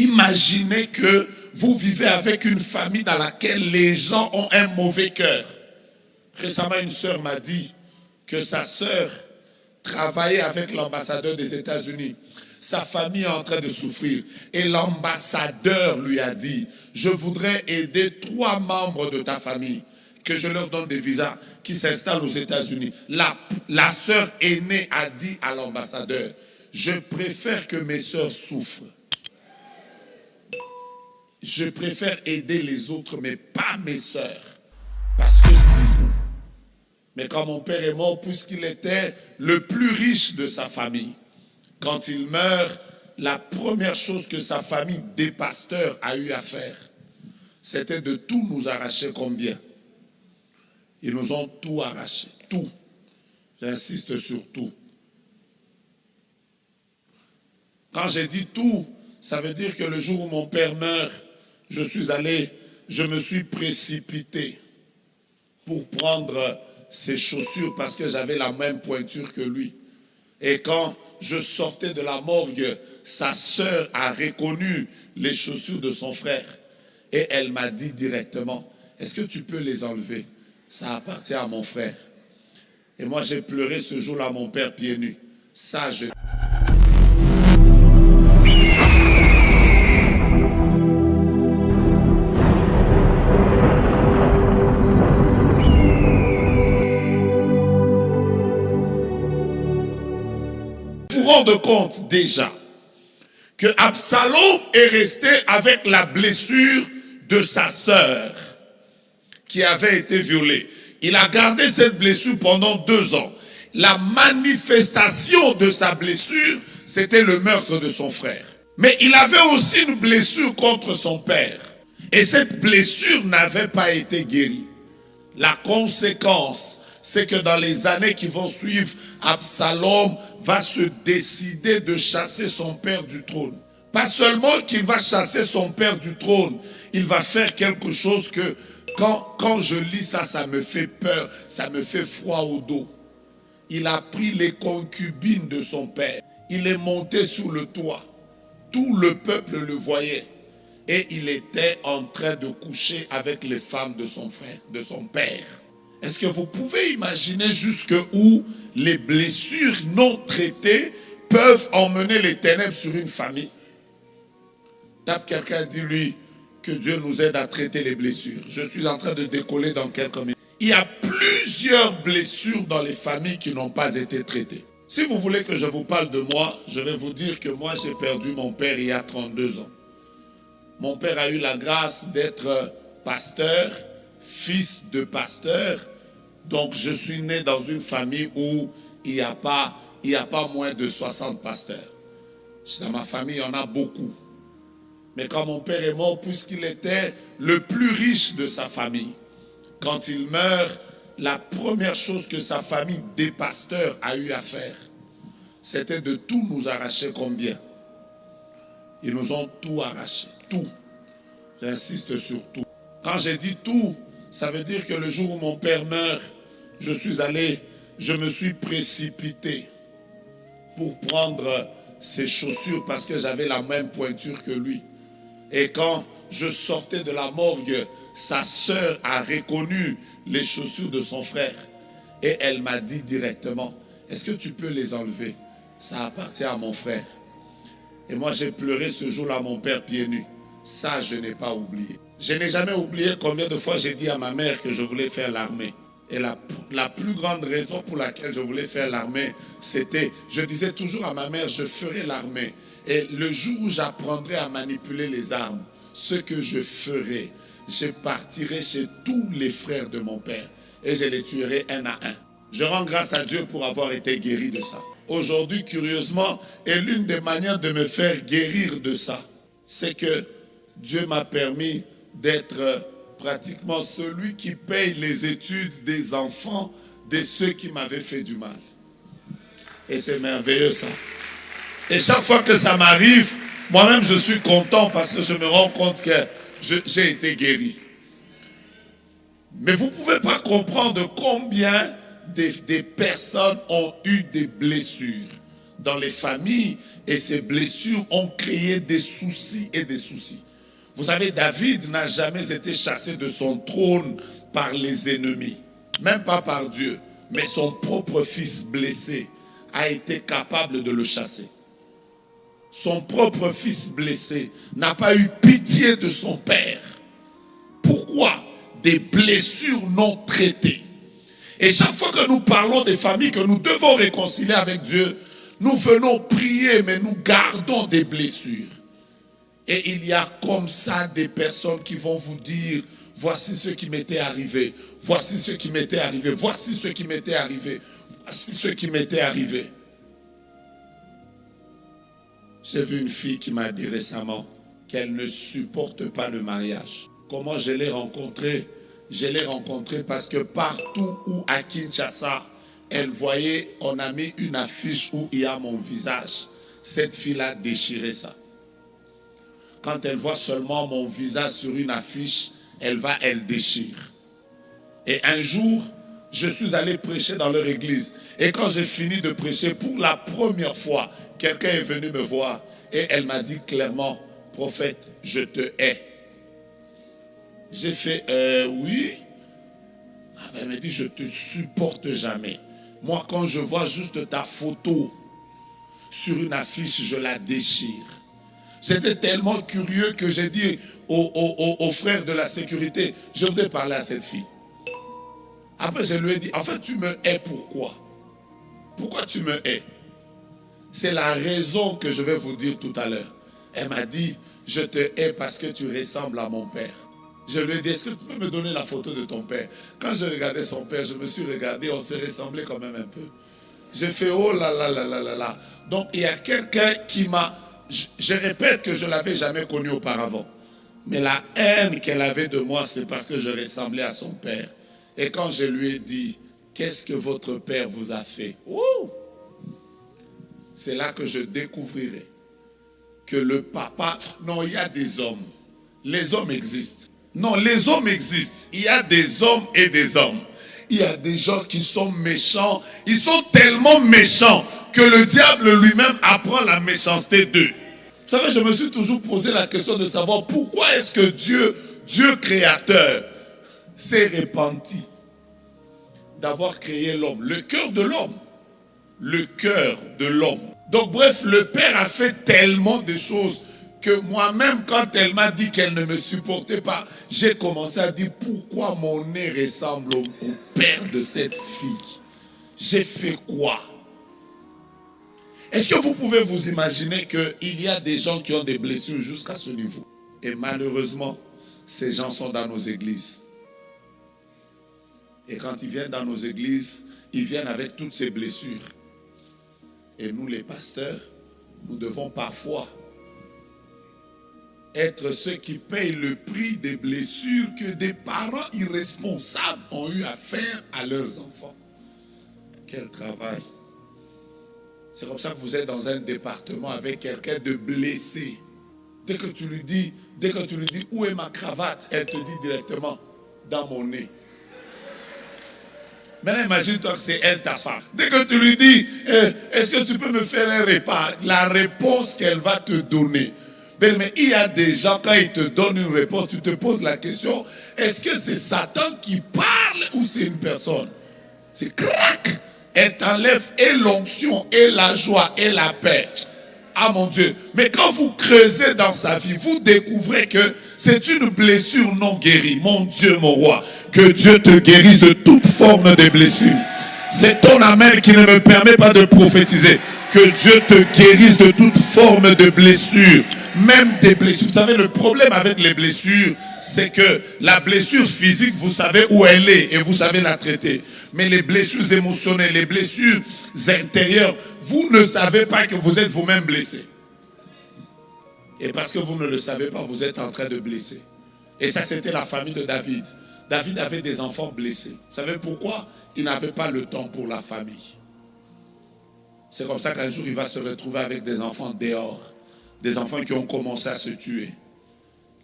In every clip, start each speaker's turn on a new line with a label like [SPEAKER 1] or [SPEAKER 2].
[SPEAKER 1] Imaginez que vous vivez avec une famille dans laquelle les gens ont un mauvais cœur. Récemment, une sœur m'a dit que sa sœur travaillait avec l'ambassadeur des États-Unis. Sa famille est en train de souffrir. Et l'ambassadeur lui a dit, je voudrais aider 3 membres de ta famille, que je leur donne des visas, qui s'installent aux États-Unis. La sœur aînée a dit à l'ambassadeur, je préfère que mes sœurs souffrent. Je préfère aider les autres, mais pas mes sœurs. Parce que si... Mais quand mon père est mort, puisqu'il était le plus riche de sa famille, quand il meurt, la première chose que sa famille des pasteurs a eu à faire, c'était de tout nous arracher comme bien. Ils nous ont tout arraché, tout. J'insiste sur tout. Quand j'ai dit tout, ça veut dire que le jour où mon père meurt, je me suis précipité pour prendre ses chaussures parce que j'avais la même pointure que lui. Et quand je sortais de la morgue, sa sœur a reconnu les chaussures de son frère. Et elle m'a dit directement, est-ce que tu peux les enlever? Ça appartient à mon frère. Et moi j'ai pleuré ce jour-là, mon père pieds nus. Ça, je... Vous rendez compte déjà que Absalom est resté avec la blessure de sa sœur qui avait été violée. Il a gardé cette blessure pendant 2 ans. La manifestation de sa blessure, c'était le meurtre de son frère. Mais il avait aussi une blessure contre son père. Et cette blessure n'avait pas été guérie. La conséquence, c'est que dans les années qui vont suivre, Absalom va se décider de chasser son père du trône. Pas seulement qu'il va chasser son père du trône, il va faire quelque chose que quand je lis ça, ça me fait peur, ça me fait froid au dos. Il a pris les concubines de son père, il est monté sur le toit, tout le peuple le voyait. Et il était en train de coucher avec les femmes de son frère, de son père. Est-ce que vous pouvez imaginer jusqu'où les blessures non traitées peuvent emmener les ténèbres sur une famille? Tape quelqu'un, dis-lui que Dieu nous aide à traiter les blessures. Je suis en train de décoller dans quelques minutes. Il y a plusieurs blessures dans les familles qui n'ont pas été traitées. Si vous voulez que je vous parle de moi, je vais vous dire que moi j'ai perdu mon père il y a 32 ans. Mon père a eu la grâce d'être pasteur, fils de pasteur. Donc je suis né dans une famille où il n'y a pas moins de 60 pasteurs. Dans ma famille, il y en a beaucoup. Mais quand mon père est mort, puisqu'il était le plus riche de sa famille, quand il meurt, la première chose que sa famille des pasteurs a eu à faire, c'était de tout nous arracher comme bien. Ils nous ont tout arraché, tout. J'insiste sur tout. Quand j'ai dit tout, ça veut dire que le jour où mon père meurt, je me suis précipité pour prendre ses chaussures parce que j'avais la même pointure que lui. Et quand je sortais de la morgue, sa sœur a reconnu les chaussures de son frère. Et elle m'a dit directement, est-ce que tu peux les enlever? Ça appartient à mon frère. Et moi j'ai pleuré ce jour-là, mon père pieds nus. Ça, je n'ai pas oublié. Je n'ai jamais oublié combien de fois j'ai dit à ma mère que je voulais faire l'armée. Et la plus grande raison pour laquelle je voulais faire l'armée, c'était, je disais toujours à ma mère, je ferai l'armée. Et le jour où j'apprendrai à manipuler les armes, ce que je ferai, je partirai chez tous les frères de mon père et je les tuerai un à un. Je rends grâce à Dieu pour avoir été guéri de ça. Aujourd'hui, curieusement, et l'une des manières de me faire guérir de ça, c'est que Dieu m'a permis d'être pratiquement celui qui paye les études des enfants de ceux qui m'avaient fait du mal. Et c'est merveilleux ça. Et chaque fois que ça m'arrive, moi-même je suis content parce que je me rends compte que j'ai été guéri. Mais vous ne pouvez pas comprendre combien des personnes ont eu des blessures dans les familles et ces blessures ont créé des soucis et des soucis. Vous savez, David n'a jamais été chassé de son trône par les ennemis, même pas par Dieu, mais son propre fils blessé a été capable de le chasser. Son propre fils blessé n'a pas eu pitié de son père. Pourquoi? Des blessures non traitées. Et chaque fois que nous parlons des familles que nous devons réconcilier avec Dieu, nous venons prier, mais nous gardons des blessures. Et il y a comme ça des personnes qui vont vous dire, voici ce qui m'était arrivé, voici ce qui m'était arrivé, voici ce qui m'était arrivé, voici ce qui m'était arrivé. J'ai vu une fille qui m'a dit récemment qu'elle ne supporte pas le mariage. Comment je l'ai rencontrée? Je l'ai rencontrée parce que partout où à Kinshasa, elle voyait, on a mis une affiche où il y a mon visage. Cette fille-là déchirait ça. Quand elle voit seulement mon visage sur une affiche, elle déchire. Et un jour, je suis allé prêcher dans leur église. Et quand j'ai fini de prêcher, pour la première fois, quelqu'un est venu me voir et elle m'a dit clairement, prophète, je te hais. J'ai fait, oui. Elle m'a dit, je te supporte jamais. Moi, quand je vois juste ta photo sur une affiche, je la déchire. J'étais tellement curieux que j'ai dit aux frères de la sécurité, je voudrais parler à cette fille. Après, je lui ai dit, en fait, tu me hais pourquoi? Pourquoi tu me hais? C'est la raison que je vais vous dire tout à l'heure. Elle m'a dit, je te hais parce que tu ressembles à mon père. Je lui ai dit, est-ce que tu peux me donner la photo de ton père? Quand je regardais son père, je me suis regardé, on se ressemblait quand même un peu. J'ai fait, oh là là là là là là. Donc, il y a quelqu'un qui m'a... Je répète que je ne l'avais jamais connu auparavant. Mais la haine qu'elle avait de moi, c'est parce que je ressemblais à son père. Et quand je lui ai dit, qu'est-ce que votre père vous a fait? C'est là que je découvrirai que le papa... Non, il y a des hommes. Les hommes existent. Non, les hommes existent. Il y a des hommes et des hommes. Il y a des gens qui sont méchants. Ils sont tellement méchants que le diable lui-même apprend la méchanceté d'eux. Vous savez, je me suis toujours posé la question de savoir pourquoi est-ce que Dieu créateur, s'est repenti d'avoir créé l'homme. Le cœur de l'homme. Le cœur de l'homme. Donc bref, le Père a fait tellement de choses que moi-même, quand elle m'a dit qu'elle ne me supportait pas, j'ai commencé à dire pourquoi mon nez ressemble au père de cette fille. J'ai fait quoi? Est-ce que vous pouvez vous imaginer qu'il y a des gens qui ont des blessures jusqu'à ce niveau? Et malheureusement, ces gens sont dans nos églises. Et quand ils viennent dans nos églises, ils viennent avec toutes ces blessures. Et nous, les pasteurs, nous devons parfois être ceux qui payent le prix des blessures que des parents irresponsables ont eu à faire à leurs enfants. Quel travail! C'est comme ça que vous êtes dans un département avec quelqu'un de blessé. Dès que tu lui dis où est ma cravate, elle te dit directement dans mon nez. Maintenant, imagine-toi que c'est elle, ta femme. Dès que tu lui dis, est-ce que tu peux me faire un repas? La réponse qu'elle va te donner. Mais il y a des gens, quand ils te donnent une réponse, tu te poses la question, est-ce que c'est Satan qui parle ou c'est une personne? C'est crac! Elle t'enlève et l'onction, et la joie, et la paix. Ah mon Dieu. Mais quand vous creusez dans sa vie, vous découvrez que c'est une blessure non guérie. Mon Dieu, mon roi. Que Dieu te guérisse de toute forme de blessure. C'est ton amen qui ne me permet pas de prophétiser. Que Dieu te guérisse de toute forme de blessure. Même des blessures. Vous savez, le problème avec les blessures, c'est que la blessure physique, vous savez où elle est et vous savez la traiter. Mais les blessures émotionnelles, les blessures intérieures, vous ne savez pas que vous êtes vous-même blessé. Et parce que vous ne le savez pas, vous êtes en train de blesser. Et ça, c'était la famille de David. David avait des enfants blessés. Vous savez pourquoi? Il n'avait pas le temps pour la famille. C'est comme ça qu'un jour, il va se retrouver avec des enfants dehors. Des enfants qui ont commencé à se tuer.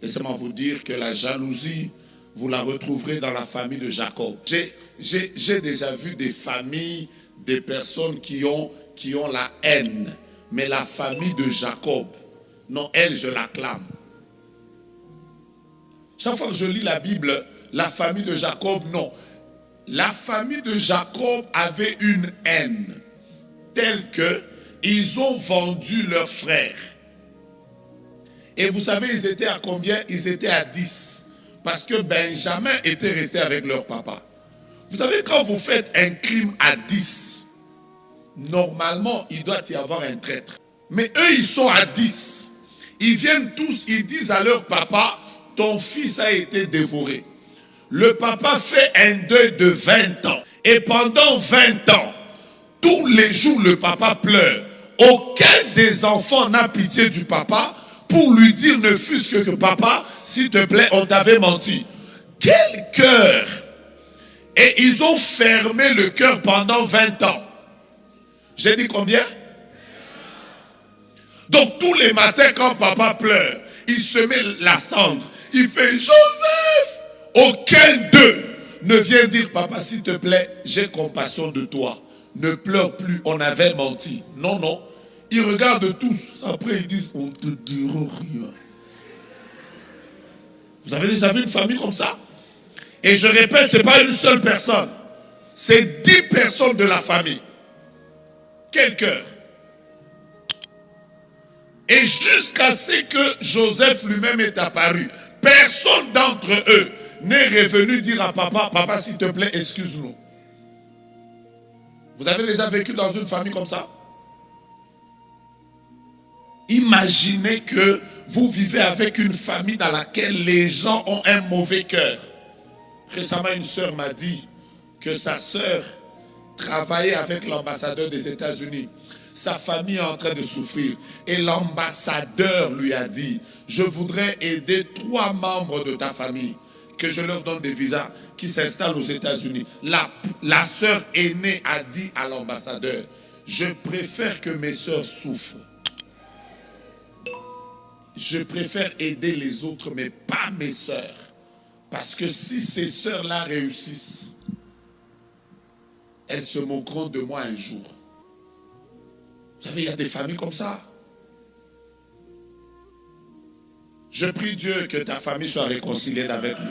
[SPEAKER 1] Laissez-moi vous dire que la jalousie, vous la retrouverez dans la famille de Jacob. J'ai déjà vu des familles, des personnes qui ont qui ont la haine. Mais la famille de Jacob, non, elle, je l'acclame. Chaque fois que je lis la Bible, la famille de Jacob, non. La famille de Jacob avait une haine telle que ils ont vendu leurs frères. Et vous savez, ils étaient à combien? Ils étaient à 10. Parce que Benjamin était resté avec leur papa. Vous savez, quand vous faites un crime à 10, normalement, il doit y avoir un traître. Mais eux, ils sont à 10. Ils viennent tous, ils disent à leur papa, ton fils a été dévoré. Le papa fait un deuil de 20 ans. Et pendant 20 ans, tous les jours, le papa pleure. Aucun des enfants n'a pitié du papa pour lui dire, ne fût-ce que papa, s'il te plaît, on t'avait menti. Quel cœur! Et ils ont fermé le cœur pendant 20 ans. J'ai dit combien? Donc tous les matins quand papa pleure, il se met la cendre. Il fait Joseph. Aucun d'eux ne vient dire papa s'il te plaît, j'ai compassion de toi. Ne pleure plus, on avait menti. Non, non. Ils regardent tous. Après ils disent on te dira rien. Vous avez déjà vu une famille comme ça? Et je répète, ce n'est pas une seule personne. C'est 10 personnes de la famille. Quel cœur! Et jusqu'à ce que Joseph lui-même est apparu, personne d'entre eux n'est revenu dire à papa, papa s'il te plaît, excuse-nous. Vous avez déjà vécu dans une famille comme ça? Imaginez que vous vivez avec une famille dans laquelle les gens ont un mauvais cœur. Récemment, une sœur m'a dit que sa sœur travaillait avec l'ambassadeur des États-Unis. Sa famille est en train de souffrir. Et l'ambassadeur lui a dit, je voudrais aider 3 membres de ta famille, que je leur donne des visas, qui s'installent aux États-Unis. La sœur aînée a dit à l'ambassadeur, je préfère que mes sœurs souffrent. Je préfère aider les autres, mais pas mes sœurs. Parce que si ces sœurs-là réussissent, elles se moqueront de moi un jour. Vous savez, il y a des familles comme ça. Je prie Dieu que ta famille soit réconciliée avec lui.